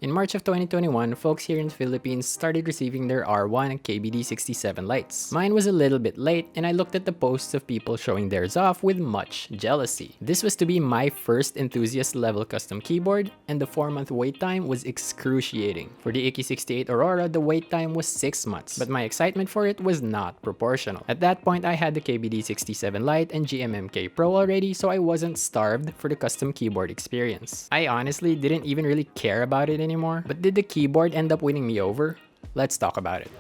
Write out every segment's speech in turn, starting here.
In March of 2021, folks here in the Philippines started receiving their R1 KBD67 Lites. Mine was a little bit late, and I looked at the posts of people showing theirs off with much jealousy. This was to be my first enthusiast level custom keyboard, and the 4-month wait time was excruciating. For the Ikki68 Aurora, the wait time was 6 months, but my excitement for it was not proportional. At that point, I had the KBD67 Lite and GMK Pro already, so I wasn't starved for the custom keyboard experience. I honestly didn't even really care about it anymore, but did the keyboard end up winning me over? Let's talk about it.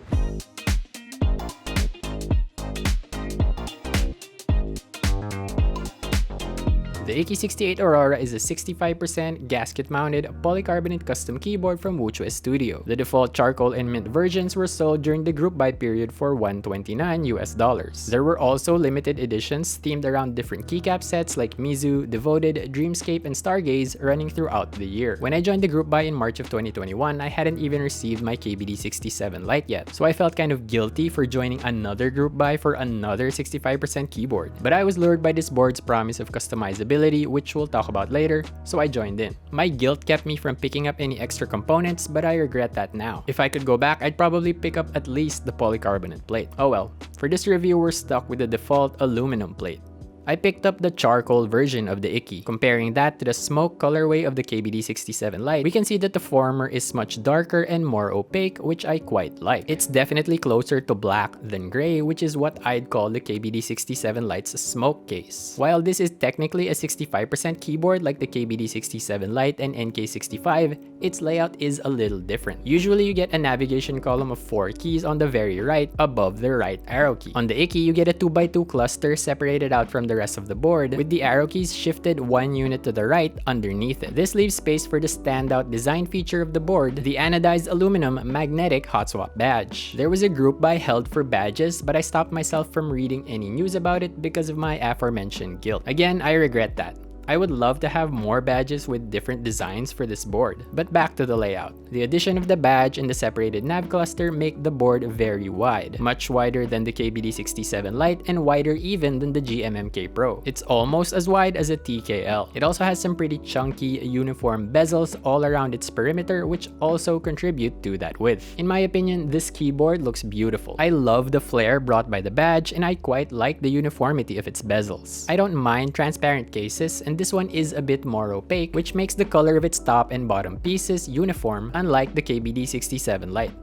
The Ikki68 Aurora is a 65% gasket-mounted polycarbonate custom keyboard from Wuchu's studio. The default charcoal and mint versions were sold during the group buy period for $129. There were also limited editions themed around different keycap sets like Mizu, Devoted, Dreamscape, and Stargaze running throughout the year. When I joined the group buy in March of 2021, I hadn't even received my KBD67 Lite yet, so I felt kind of guilty for joining another group buy for another 65% keyboard. But I was lured by this board's promise of customizability, which we'll talk about later, so I joined in. My guilt kept me from picking up any extra components, but I regret that now. If I could go back, I'd probably pick up at least the polycarbonate plate. Oh well, for this review, we're stuck with the default aluminum plate. I picked up the charcoal version of the Ikki. Comparing that to the smoke colorway of the KBD67 Lite, we can see that the former is much darker and more opaque, which I quite like. It's definitely closer to black than gray, which is what I'd call the KBD67 Lite's smoke case. While this is technically a 65% keyboard like the KBD67 Lite and NK65, its layout is a little different. Usually you get a navigation column of 4 keys on the very right above the right arrow key. On the Ikki, you get a 2x2 cluster separated out from the rest of the board, with the arrow keys shifted 1 unit to the right underneath it. This leaves space for the standout design feature of the board, the anodized aluminum magnetic hot swap badge. There was a group buy held for badges, but I stopped myself from reading any news about it because of my aforementioned guilt. Again, I regret that. I would love to have more badges with different designs for this board. But back to the layout. The addition of the badge and the separated nav cluster make the board very wide, much wider than the KBD67 Lite and wider even than the GMK Pro. It's almost as wide as a TKL. It also has some pretty chunky, uniform bezels all around its perimeter, which also contribute to that width. In my opinion, this keyboard looks beautiful. I love the flair brought by the badge, and I quite like the uniformity of its bezels. I don't mind transparent cases, and this one is a bit more opaque, which makes the color of its top and bottom pieces uniform, unlike the KBD67 Lite.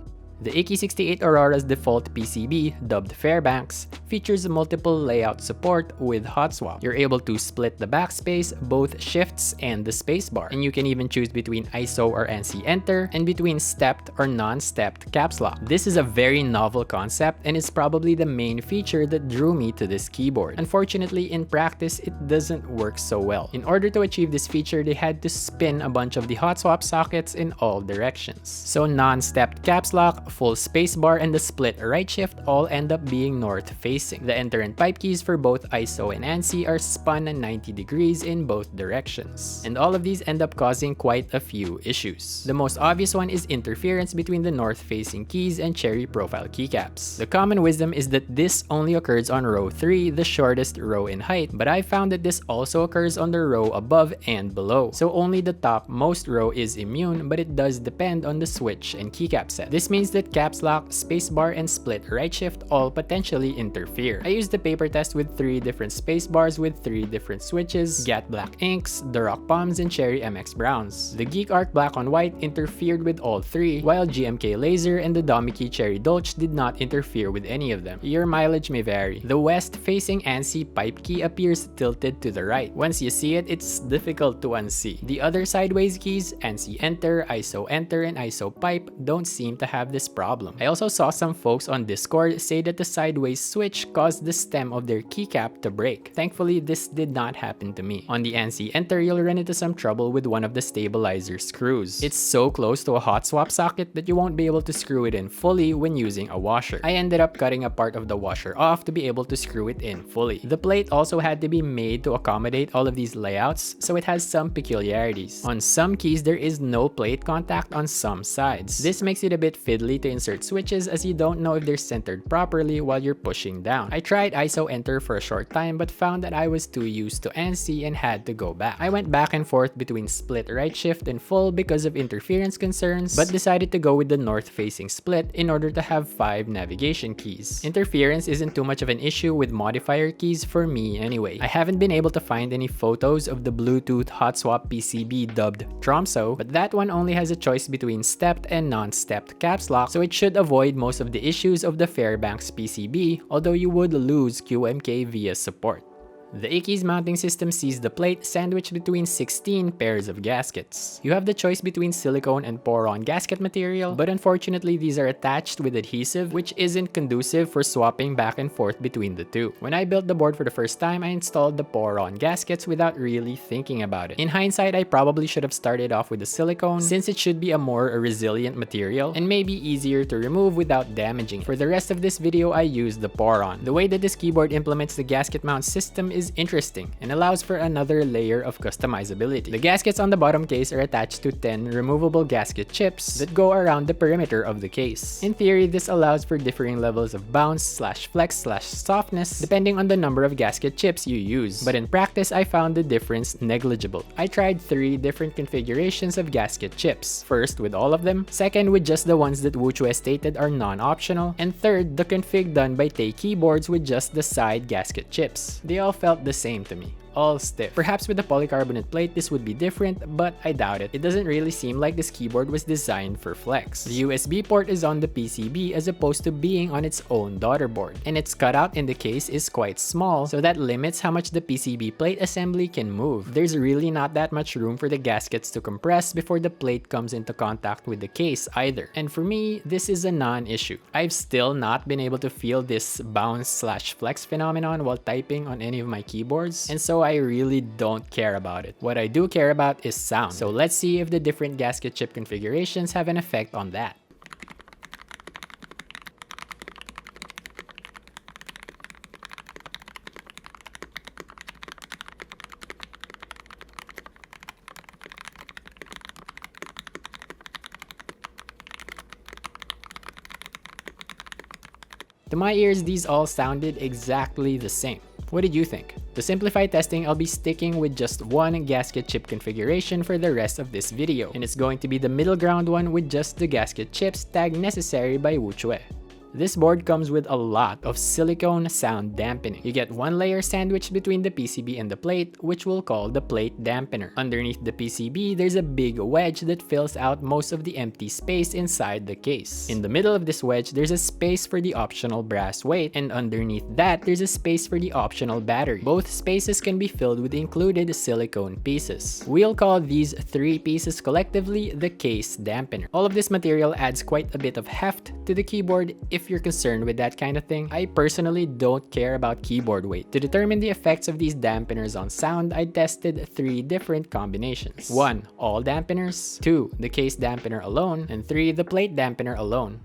The Ikki68 Aurora's default PCB, dubbed Fairbanks, features multiple layout support with hot swap. You're able to split the backspace, both shifts, and the spacebar. And you can even choose between ISO or NC enter, and between stepped or non-stepped caps lock. This is a very novel concept, and it's probably the main feature that drew me to this keyboard. Unfortunately, in practice, it doesn't work so well. In order to achieve this feature, they had to spin a bunch of the hot swap sockets in all directions. So non-stepped caps lock, full spacebar, and the split right shift all end up being north facing. The enter and pipe keys for both ISO and ANSI are spun at 90 degrees in both directions. And all of these end up causing quite a few issues. The most obvious one is interference between the north facing keys and cherry profile keycaps. The common wisdom is that this only occurs on row 3, the shortest row in height, but I found that this also occurs on the row above and below. So only the top most row is immune, but it does depend on the switch and keycap set. This means that caps lock, spacebar, and split right shift all potentially interfere. I used the paper test with 3 different spacebars with 3 different switches, Gat Black Inks, Durock POMs, and Cherry MX Browns. The Geek Arc Black on White interfered with all 3, while GMK Laser and the Domikey Cherry Dolch did not interfere with any of them. Your mileage may vary. The west-facing ANSI pipe key appears tilted to the right. Once you see it, it's difficult to unsee. The other sideways keys, ANSI Enter, ISO Enter, and ISO Pipe, don't seem to have this problem. I also saw some folks on Discord say that the sideways switch caused the stem of their keycap to break. Thankfully, this did not happen to me. On the ANSI Enter, you'll run into some trouble with one of the stabilizer screws. It's so close to a hot swap socket that you won't be able to screw it in fully when using a washer. I ended up cutting a part of the washer off to be able to screw it in fully. The plate also had to be made to accommodate all of these layouts, so it has some peculiarities. On some keys, there is no plate contact on some sides. This makes it a bit fiddly early to insert switches as you don't know if they're centered properly while you're pushing down. I tried ISO enter for a short time but found that I was too used to ANSI and had to go back. I went back and forth between split right shift and full because of interference concerns, but decided to go with the north facing split in order to have 5 navigation keys. Interference isn't too much of an issue with modifier keys for me anyway. I haven't been able to find any photos of the Bluetooth hot swap PCB dubbed Tromso, but that one only has a choice between stepped and non-stepped caps lock, so it should avoid most of the issues of the Fairbanks PCB, although you would lose QMK via support. The Ikki's mounting system sees the plate sandwiched between 16 pairs of gaskets. You have the choice between silicone and pour-on gasket material, but unfortunately these are attached with adhesive, which isn't conducive for swapping back and forth between the two. When I built the board for the first time, I installed the pour-on gaskets without really thinking about it. In hindsight, I probably should have started off with the silicone since it should be a more resilient material and maybe easier to remove without damaging. For the rest of this video, I used the pour-on. The way that this keyboard implements the gasket mount system is interesting and allows for another layer of customizability. The gaskets on the bottom case are attached to 10 removable gasket chips that go around the perimeter of the case. In theory, this allows for differing levels of bounce /flex /softness depending on the number of gasket chips you use, but in practice I found the difference negligible. I tried 3 different configurations of gasket chips. First with all of them, second with just the ones that Wuchue stated are non-optional, and third the config done by Keyboards with just the side gasket chips. They all felt the same to me. All stiff. Perhaps with the polycarbonate plate this would be different, but I doubt it. It doesn't really seem like this keyboard was designed for flex. The USB port is on the PCB as opposed to being on its own daughter board, and its cutout in the case is quite small, so that limits how much the PCB plate assembly can move. There's really not that much room for the gaskets to compress before the plate comes into contact with the case either, and for me this is a non-issue. I've still not been able to feel this bounce /flex phenomenon while typing on any of my keyboards, and so I really don't care about it. What I do care about is sound, so let's see if the different gasket chip configurations have an effect on that. To my ears, these all sounded exactly the same. What did you think? To simplify testing, I'll be sticking with just one gasket chip configuration for the rest of this video, and it's going to be the middle ground one with just the gasket chips tagged necessary by Wuchue. This board comes with a lot of silicone sound dampening. You get one layer sandwiched between the PCB and the plate, which we'll call the plate dampener. Underneath the PCB, there's a big wedge that fills out most of the empty space inside the case. In the middle of this wedge, there's a space for the optional brass weight, and underneath that, there's a space for the optional battery. Both spaces can be filled with included silicone pieces. We'll call these 3 pieces collectively the case dampener. All of this material adds quite a bit of heft to the keyboard if you're concerned with that kind of thing. I personally don't care about keyboard weight. To determine the effects of these dampeners on sound, I tested 3 different combinations. 1. All dampeners, 2. The case dampener alone, and 3. The plate dampener alone.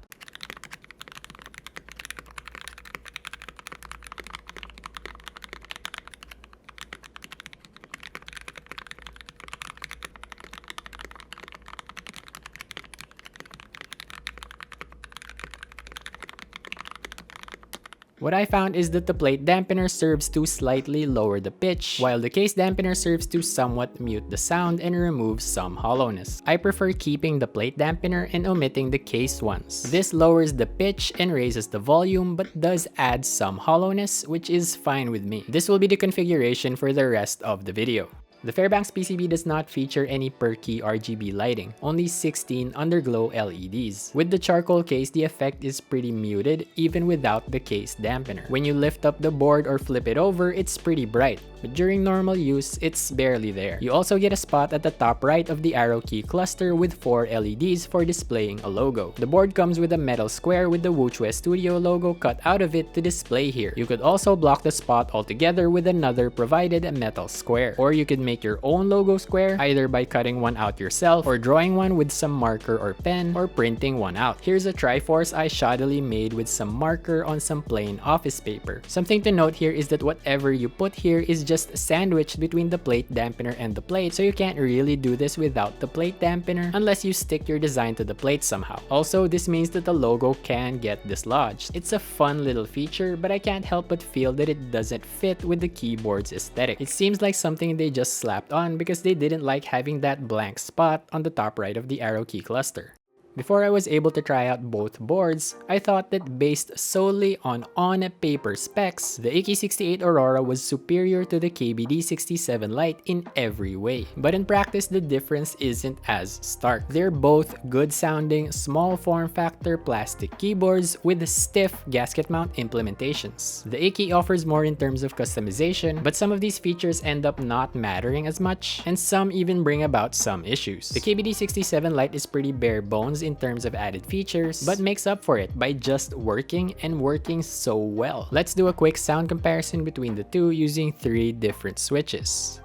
What I found is that the plate dampener serves to slightly lower the pitch, while the case dampener serves to somewhat mute the sound and remove some hollowness. I prefer keeping the plate dampener and omitting the case ones. This lowers the pitch and raises the volume, but does add some hollowness, which is fine with me. This will be the configuration for the rest of the video. The Fairbanks PCB does not feature any perky RGB lighting, only 16 underglow LEDs. With the charcoal case, the effect is pretty muted even without the case dampener. When you lift up the board or flip it over, it's pretty bright, but during normal use, it's barely there. You also get a spot at the top right of the arrow key cluster with 4 LEDs for displaying a logo. The board comes with a metal square with the Wuchue Studio logo cut out of it to display here. You could also block the spot altogether with another provided metal square, or you could make your own logo square, either by cutting one out yourself, or drawing one with some marker or pen, or printing one out. Here's a Triforce I shoddily made with some marker on some plain office paper. Something to note here is that whatever you put here is just sandwiched between the plate dampener and the plate, so you can't really do this without the plate dampener unless you stick your design to the plate somehow. Also, this means that the logo can get dislodged. It's a fun little feature, but I can't help but feel that it doesn't fit with the keyboard's aesthetic. It seems like something they just slapped on because they didn't like having that blank spot on the top right of the arrow key cluster. Before I was able to try out both boards, I thought that based solely on paper specs, the Ikki68 Aurora was superior to the KBD67 Lite in every way. But in practice, the difference isn't as stark. They're both good sounding, small form factor plastic keyboards with stiff gasket mount implementations. The Ikki offers more in terms of customization, but some of these features end up not mattering as much, and some even bring about some issues. The KBD67 Lite is pretty bare bones in terms of added features, but makes up for it by just working so well. Let's do a quick sound comparison between the two using 3 different switches.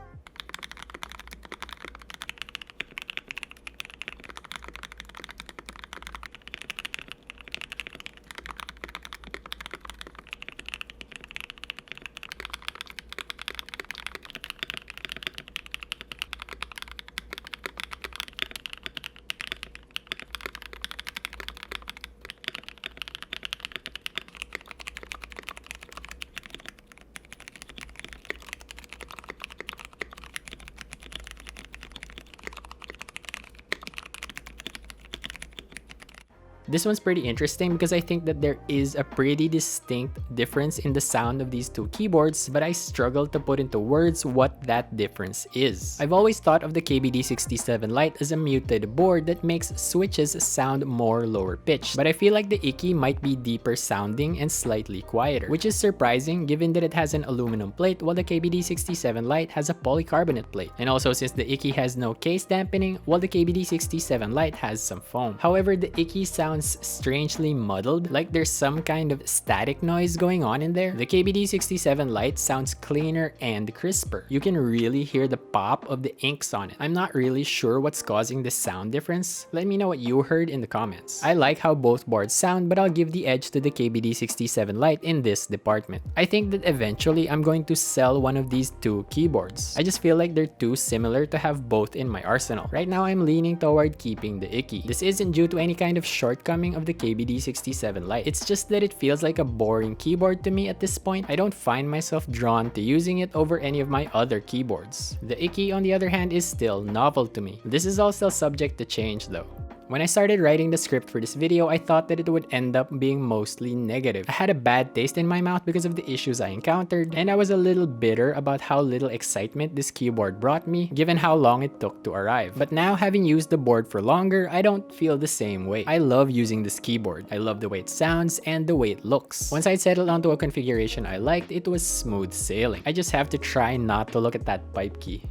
This one's pretty interesting because I think that there is a pretty distinct difference in the sound of these two keyboards, but I struggle to put into words what that difference is. I've always thought of the KBD67 Lite as a muted board that makes switches sound more lower pitched, but I feel like the Ikki might be deeper sounding and slightly quieter, which is surprising given that it has an aluminum plate while the KBD67 Lite has a polycarbonate plate, and also since the Ikki has no case dampening while the KBD67 Lite has some foam. However, the Ikki sounds strangely muddled, like there's some kind of static noise going on in there. The KBD67 Lite sounds cleaner and crisper. You can really hear the pop of the inks on it. I'm not really sure what's causing this sound difference. Let me know what you heard in the comments. I like how both boards sound, but I'll give the edge to the KBD67 Lite in this department. I think that eventually I'm going to sell one of these two keyboards. I just feel like they're too similar to have both in my arsenal. Right now I'm leaning toward keeping the Ikki. This isn't due to any kind of shortcoming of the KBD67 Lite. It's just that it feels like a boring keyboard to me at this point. I don't find myself drawn to using it over any of my other keyboards. The Ikki, on the other hand, is still novel to me. This is all still subject to change though. When I started writing the script for this video, I thought that it would end up being mostly negative. I had a bad taste in my mouth because of the issues I encountered, and I was a little bitter about how little excitement this keyboard brought me, given how long it took to arrive. But now, having used the board for longer, I don't feel the same way. I love using this keyboard. I love the way it sounds and the way it looks. Once I settled onto a configuration I liked, it was smooth sailing. I just have to try not to look at that pipe key.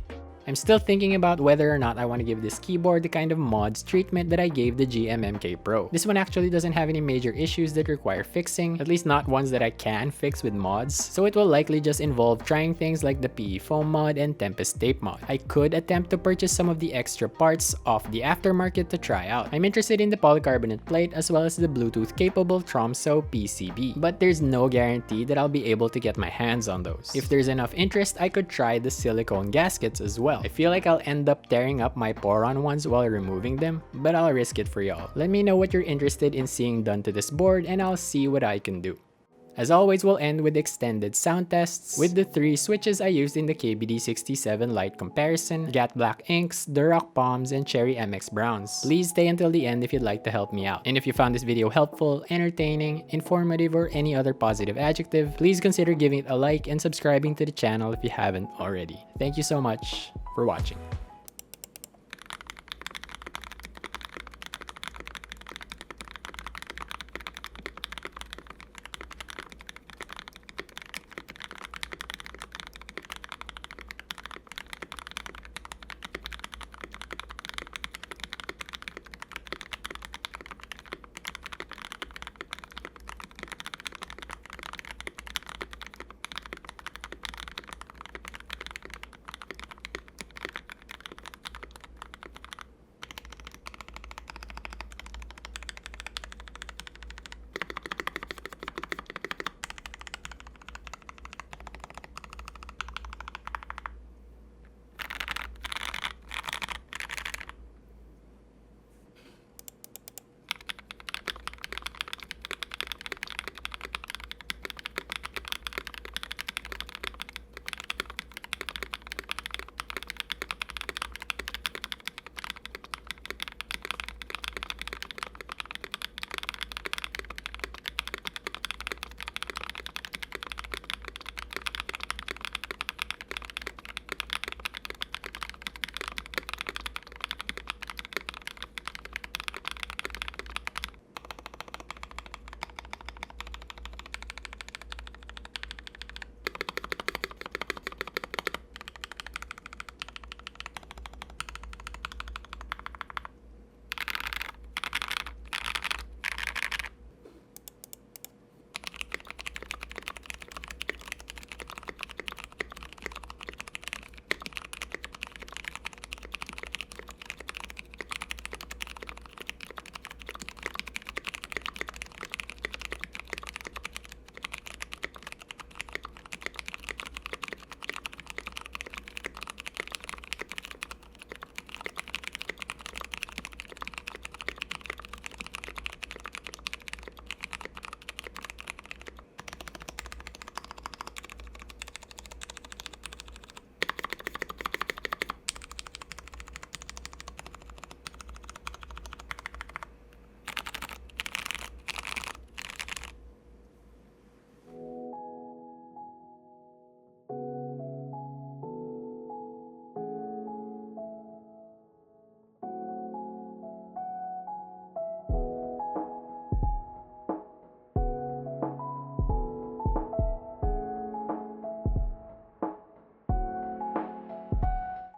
I'm still thinking about whether or not I want to give this keyboard the kind of mods treatment that I gave the GMK Pro. This one actually doesn't have any major issues that require fixing, at least not ones that I can fix with mods, so it will likely just involve trying things like the PE foam mod and Tempest tape mod. I could attempt to purchase some of the extra parts off the aftermarket to try out. I'm interested in the polycarbonate plate as well as the Bluetooth capable Tromso PCB, but there's no guarantee that I'll be able to get my hands on those. If there's enough interest, I could try the silicone gaskets as well. I feel like I'll end up tearing up my Poron ones while removing them, but I'll risk it for y'all. Let me know what you're interested in seeing done to this board and I'll see what I can do. As always, we'll end with extended sound tests with the 3 switches I used in the KBD67 Lite comparison: Gat Black Inks, Durock POMs, and Cherry MX Browns. Please stay until the end if you'd like to help me out. And if you found this video helpful, entertaining, informative, or any other positive adjective, please consider giving it a like and subscribing to the channel if you haven't already. Thank you so much for watching.